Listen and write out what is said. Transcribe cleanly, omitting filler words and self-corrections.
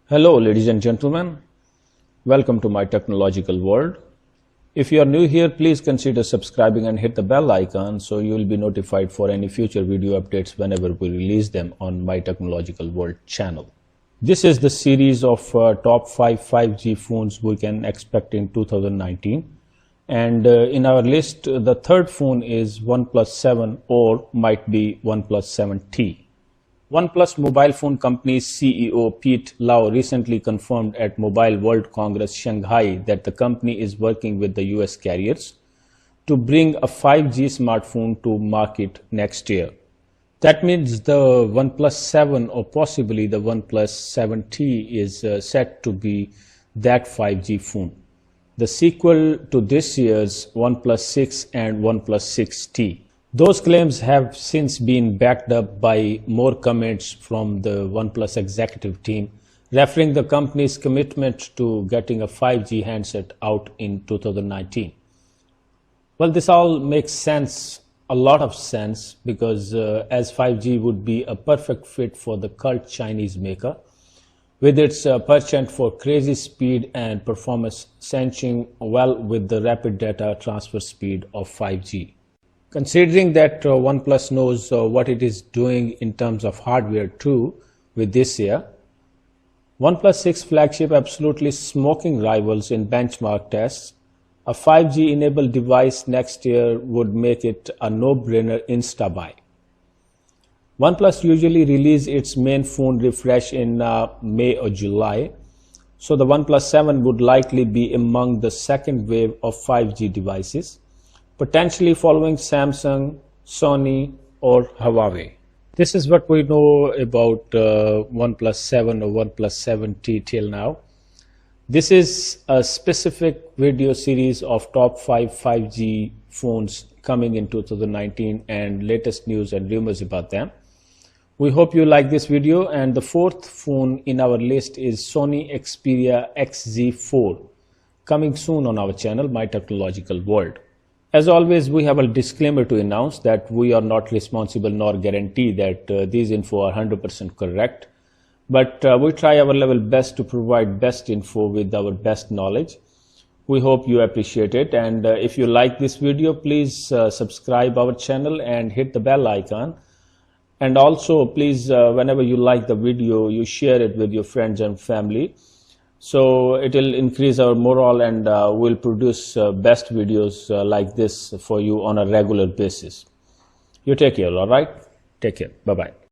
Hello ladies and gentlemen, welcome to my technological world. If you are new here, please consider subscribing and hit the bell icon so you will be notified for any future video updates whenever we release them on my technological world channel. This is the series of top 5 5G phones we can expect in 2019, and in our list the third phone is OnePlus 7 or might be OnePlus 7T. OnePlus mobile phone company's CEO Pete Lau recently confirmed at Mobile World Congress Shanghai that the company is working with the US carriers to bring a 5G smartphone to market next year. That means the OnePlus 7 or possibly the OnePlus 7T is set to be that 5G phone, the sequel to this year's OnePlus 6 and OnePlus 6T. Those claims have since been backed up by more comments from the OnePlus executive team, referring the company's commitment to getting a 5G handset out in 2019. Well, this all makes sense, a lot of sense, because as 5G would be a perfect fit for the cult Chinese maker, with its penchant for crazy speed and performance cinching well with the rapid data transfer speed of 5G. Considering that OnePlus knows what it is doing in terms of hardware too with this year, OnePlus 6 flagship absolutely smoking rivals in benchmark tests, a 5G enabled device next year would make it a no-brainer insta-buy. OnePlus usually releases its main phone refresh in May or July, so the OnePlus 7 would likely be among the second wave of 5G devices, potentially following Samsung, Sony or Huawei. This is what we know about OnePlus 7 or OnePlus 7T till now. This is a specific video series of top 5 5G phones coming in 2019 and latest news and rumors about them. We hope you like this video, and the fourth phone in our list is Sony Xperia XZ4, coming soon on our channel, My Technological World. As always, we have a disclaimer to announce that we are not responsible nor guarantee that these info are 100% correct, but we try our level best to provide best info with our best knowledge. We hope you appreciate it, and if you like this video, please subscribe our channel and hit the bell icon. And also, please, whenever you like the video, you share it with your friends and family. So it will increase our morale, and we'll produce best videos like this for you on a regular basis. You take care, all right? Take care. Bye-bye.